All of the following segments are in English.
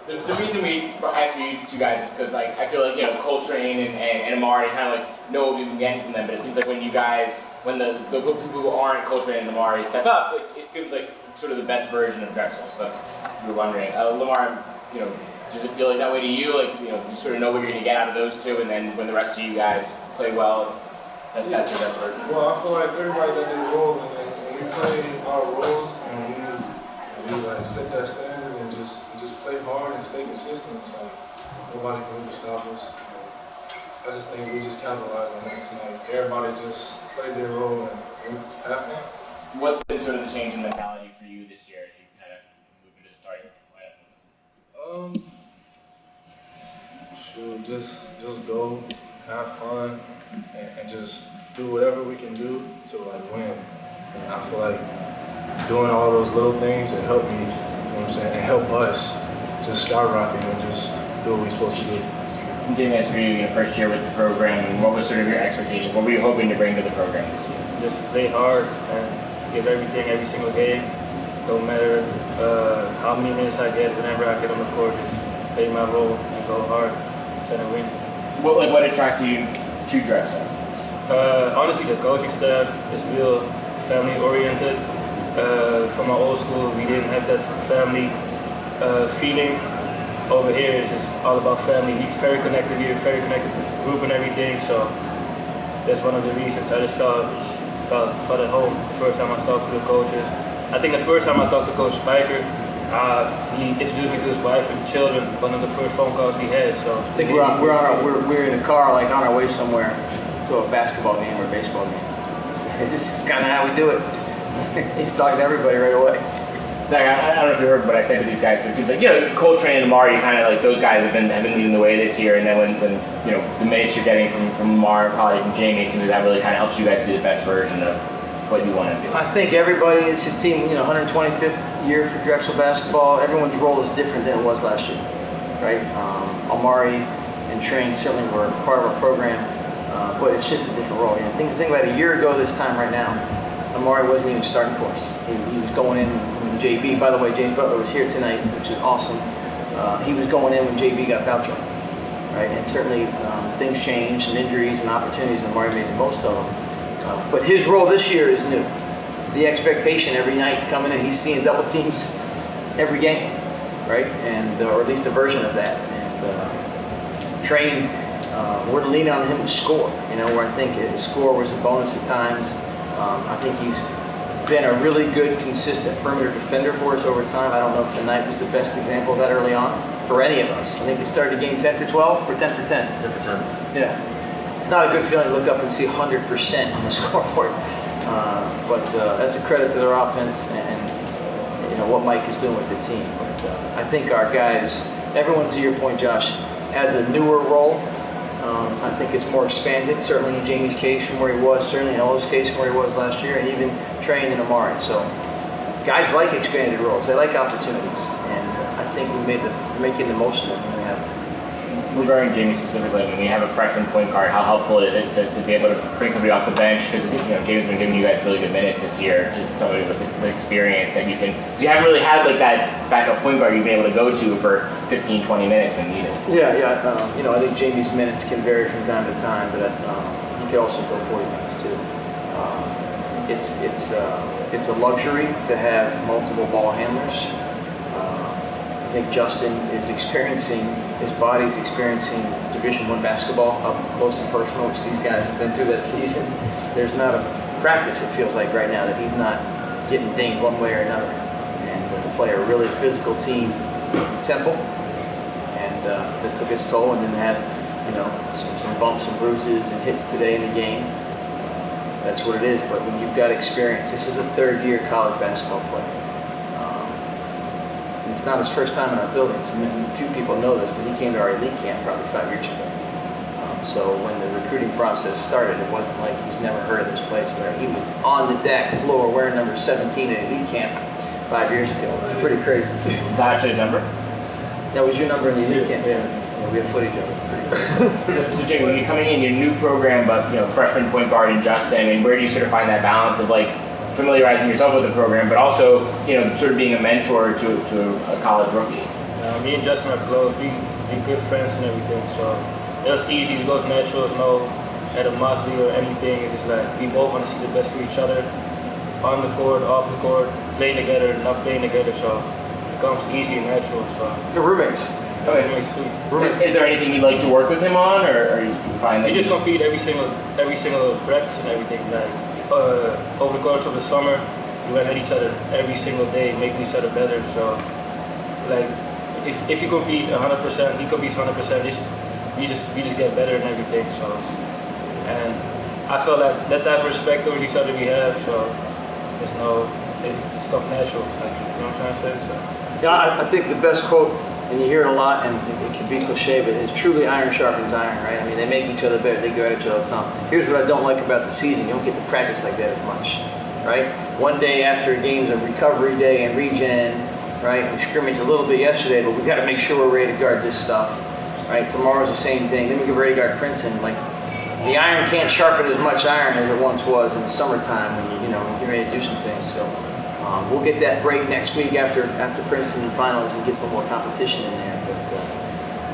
The reason we asked you two guys is because like I feel like Coltrane and Amari kind of like know what we've been getting from them, but it seems like when you guys, when the people who aren't Coltrane and Amari step up, like, it feels like sort of the best version of Drexel. So that's what we were wondering. Lamar, does it feel like that way to you? Like you sort of know what you're going to get out of those two, and then when the rest of you guys play well, that's your best version. Well, I feel like everybody got their role, and when we play our roles and we like set that standard and just play hard and stay consistent, it's like nobody can really stop us. I just think we just capitalized on that tonight. Everybody just played their role and have fun. What's been sort of the change in mentality for you this year as you kind of move into the starting lineup? Sure, just go, have fun, and just do whatever we can do to like win. And I feel like doing all those little things that help me, you know what I'm saying, and help us just skyrocket and just do what we're supposed to do. Getting this for you, first year with the program, and what was sort of your expectations? What were you hoping to bring to the program this year? Just play hard and give everything every single game. No matter how many minutes I get, whenever I get on the court, just play my role and go hard, try to win. What attracted you to Drexel? Honestly, the coaching staff is real family oriented. From my old school, we didn't have that family feeling. Over here, it's just all about family. We're very connected here, very connected to the group and everything. So that's one of the reasons I just felt at home the first time I talked to the coaches. I think the first time I talked to Coach Spiker, he introduced me to his wife and children. One of the first phone calls we had. So I think we're in a car, like on our way somewhere to a basketball game or a baseball game. This is kind of how we do it. He's talking to everybody right away. Zach, I don't know if you heard what I said to these guys, but it seems like Coltrane and Amari, kind of like those guys have been leading the way this year, and then when the minutes you're getting from Amari, probably from Jamie, it seems like that really kind of helps you guys be the best version of what you want to do. I think everybody, it's his team, 125th year for Drexel basketball. Everyone's role is different than it was last year, right? Amari and Train certainly were part of our program, but it's just a different role. Think about a year ago this time right now, Amari wasn't even starting for us. He was going in when JB, by the way, James Butler was here tonight, which is awesome. He was going in when JB got foul trouble, right? And certainly things changed and injuries and opportunities, and Amari made the most of them. But his role this year is new. The expectation every night coming in, he's seeing double teams every game, right? And or at least a version of that. And Train, we're leaning on him to score, where I think the score was a bonus at times. I think he's been a really good, consistent perimeter defender for us over time. I don't know if tonight was the best example of that early on for any of us. I think we started game 10 for 12 or 10 for 10. 10 for 10. Yeah. It's not a good feeling to look up and see 100% on the scoreboard. But that's a credit to their offense and what Mike is doing with the team. But I think our guys, everyone to your point, Josh, has a newer role. I think it's more expanded, certainly in Jamie's case from where he was, certainly in Elo's case from where he was last year, and even Train and Amari. So guys like expanded roles. They like opportunities, and I think we're making the most of them when we have them. Regarding Jamie specifically, when you have a freshman point guard, how helpful is it to be able to bring somebody off the bench? Because Jamie's been giving you guys really good minutes this year. Somebody with experience that you haven't really had like that backup point guard you've been able to go to for 15, 20 minutes when needed. Yeah. I think Jamie's minutes can vary from time to time, but he could also go 40 minutes too. It's a luxury to have multiple ball handlers. I think Justin is his body's experiencing Division I basketball up close and personal, which these guys have been through that season. There's not a practice, it feels like right now, that he's not getting dinged one way or another. And to play a really physical team, Temple, and that took its toll, and then have some bumps and bruises and hits today in the game. That's what it is. But when you've got experience, this is a third-year college basketball player. It's not his first time in our buildings. A few people know this, but he came to our elite camp probably 5 years ago. So when the recruiting process started, it wasn't like he's never heard of this place. Where he was on the deck floor wearing number 17 at elite camp 5 years ago. It was pretty crazy. Is that actually his number? That was your number in the elite camp. Yeah, we have footage of it. So Jamie, when you're coming in, your new program, but freshman point guard in Justin, where do you sort of find that balance of like familiarizing yourself with the program, but also sort of being a mentor to a college rookie? Me and Justin are close. We good friends and everything. So it was easy. It goes natural. There's no animosity or anything. It's just like we both want to see the best for each other, on the court, off the court, playing together, not playing together. So it comes easy and natural. So The roommates. it's sweet. Is there anything you'd like to work with him on, or you find that We just compete every single practice and everything. Like over the course of the summer, we went at each other every single day, making each other better. So like if you compete 100%, he competes 100%. We just get better and everything. So and I feel like that type of respect towards each other we have. So it's stuff natural. Like, you know what I'm trying to say? So. Yeah, I think the best quote, and you hear it a lot, and it can be cliche, but it's truly iron sharpens iron, right? I mean, they make each other better. They go at each other all the time. Here's what I don't like about the season. You don't get to practice like that as much, right? One day after a game's a recovery day and regen, right? We scrimmaged a little bit yesterday, but we got to make sure we're ready to guard this stuff, right? Tomorrow's the same thing. Then we get ready to guard Princeton. Like, the iron can't sharpen as much iron as it once was in the summertime when you get ready to do some things. So we'll get that break next week after Princeton and finals and get some more competition in there.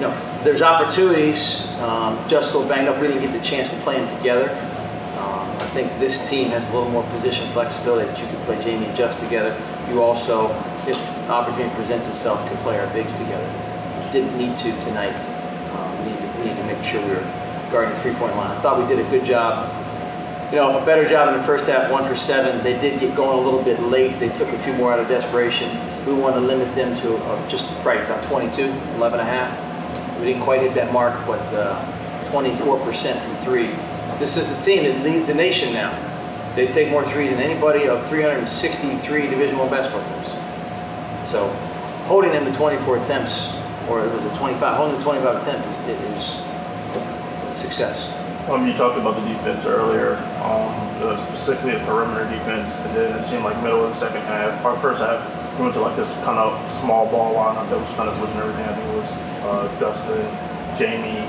But there's opportunities. Just a little banged up. We didn't get the chance to play them together. I think this team has a little more position flexibility that you can play Jamie and Just together. You also, if the opportunity presents itself, could play our bigs together. Didn't need to tonight. We need to make sure we were guarding the three-point line. I thought we did a good job. A better job in the first half, 1 for 7. They did get going a little bit late. They took a few more out of desperation. We wanted to limit them to just right about 22, 11.5. We didn't quite hit that mark, but 24% from 3. This is the team that leads the nation now. They take more threes than anybody of 363 Division I basketball teams. So holding them to 24 attempts, or was it 25? Holding them to 25 attempts is success. You talked about the defense earlier, specifically a perimeter defense, and then it seemed like middle of the second half, or first half, we went to like this kind of small ball lineup that was kind of switching everything. I think it was Justin, Jamie.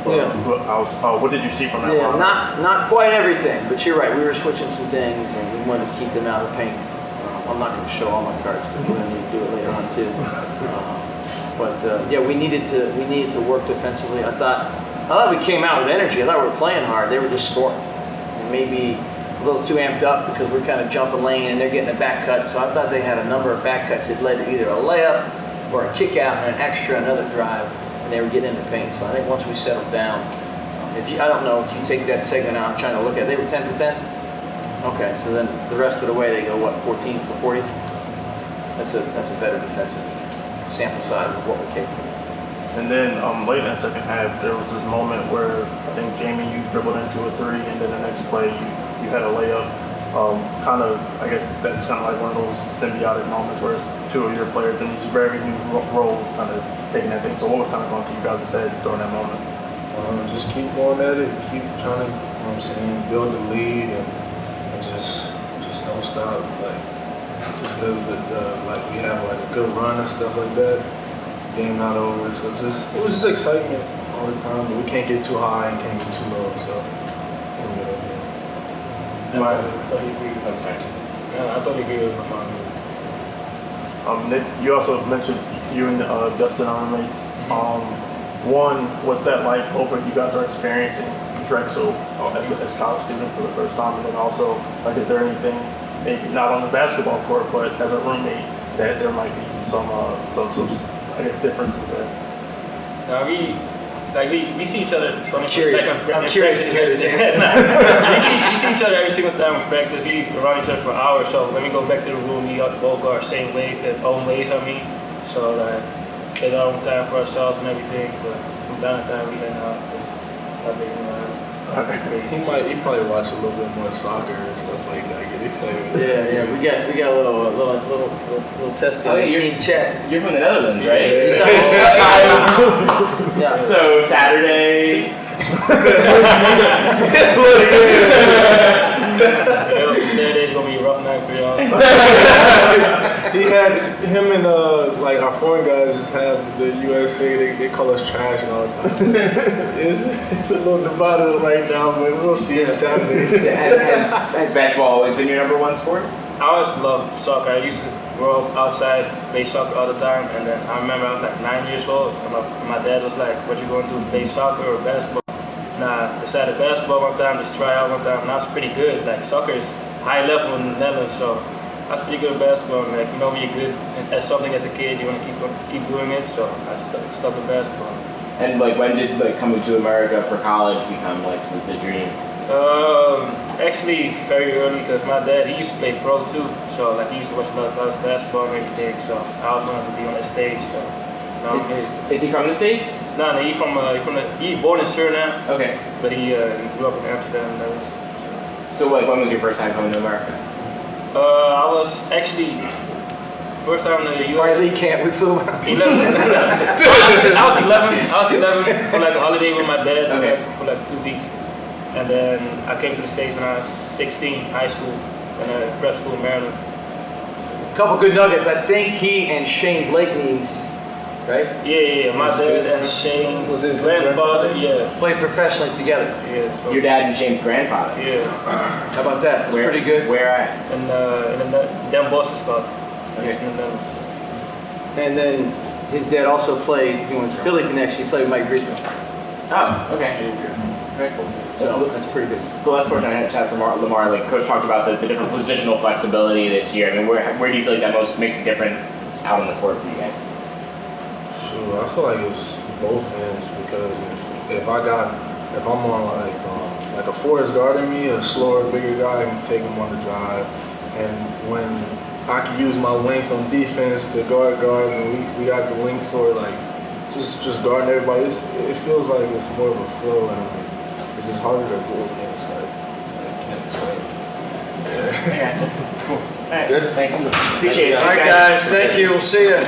What did you see from that lineup? Not quite everything, but you're right. We were switching some things, and we wanted to keep them out of the paint. I'm not going to show all my cards because we're going to need to do it later on too. We needed to work defensively. I thought we came out with energy. I thought we were playing hard. They were just scoring. And maybe a little too amped up because we're kind of jumping lane and they're getting a back cut. So I thought they had a number of back cuts that led to either a layup or a kick out and an extra another drive. And they were getting in the paint. So I think once we settled down, I don't know if you take that segment out, I'm trying to look at it. They were 10 for 10? Okay, so then the rest of the way they go, 14 for 40? That's a better defensive sample size of what we're capable of. And then late in that second half, there was this moment where I think Jamie, you dribbled into a 3, and then the next play you had a layup. I guess that's kind of like one of those symbiotic moments where it's 2 of your players in these very new roles kind of taking that thing. So what was kind of going through you guys' head during that moment? Just keep going at it, keep trying to, build the lead and just don't stop. Like, just because we have like a good run and stuff like that. Game not over, so it was just excitement all the time. But we can't get too high and can't get too low, so we'll get over there. I totally agree with that. I totally agree with my mom. Nick, you also mentioned you and Justin are roommates. One, what's that like? Both of you guys are experiencing Drexel as college students for the first time, and then also, like, is there anything, maybe not on the basketball court, but as a roommate, that there might be some I guess differences there? We see each other. I'm curious to hear this answer. we see each other every single time in practice. We around each other for hours. So when we go back to the room, we both go our own ways. So take our own time for ourselves and everything. But from time to time, we hang out. It's nothing. He probably watch a little bit more soccer and stuff like that. Get excited. Yeah. We got a little testing team chat. You're from the Netherlands, right? Yeah. So Saturday. Saturday's gonna be a rough night for y'all. He had him and our foreign guys just have the USA. They call us trash all the time. It's a little divided right now, but we'll see on Saturday. Has basketball always been your number one sport? I always loved soccer. I used to grow up outside, play soccer all the time, and then I remember I was like 9 years old, and my dad was like, "What you going to do? Play soccer or basketball?" And I decided basketball one time, just try out one time, and I was pretty good. Like soccer is high level in the Netherlands, so I was pretty good at basketball. And, like, you know, when you're good at something as a kid, you want to keep doing it. So I stuck with basketball. And like, when did like coming to America for college become like the dream? Actually, very early, because my dad, he used to play pro too. So like, he used to watch a lot of college basketball and everything. So I always wanted to be on the stage. So Is he from the States? no, he born in Suriname, Okay. but he grew up in Amsterdam. So like, when was your first time coming to America? I was actually first time in the U.S. Riley Camp, we flew. 11. I was 11. I was 11 for like a holiday with my dad for like 2 weeks, and then I came to the States when I was 16, high school, and prep school in Maryland. Couple good nuggets. I think he and Shane Blakeney's, right? Yeah. My dad and Shane's Was it his grandfather. Yeah. Played professionally together. Yeah. So, Your dad and Shane's grandfather. Yeah. How about that? That's pretty good. Where at? And Den Bosch is called. Okay. It's in the Netherlands. And then his dad also played. He went to Philly Connection. He played with Mike Griezmann. Oh, okay. Very cool. So that's pretty good. The last portion I had chat for Lamar, like Coach talked about the different positional flexibility this year. I mean, where do you feel like that most makes a difference out on the court for you guys? Sure, I feel like it's both ends because if I'm on like a Forrest guarding me, a slower, bigger guy, I can take him on the drive, and when I can use my length on defense to guard guards, and we got the length for like just guarding everybody. It feels like it's more of a flow, and like it's just harder to go against. Like I can't explain. Yeah. Cool. All right. Good. Thanks. Appreciate it. All right, guys. Thank you. We'll see you.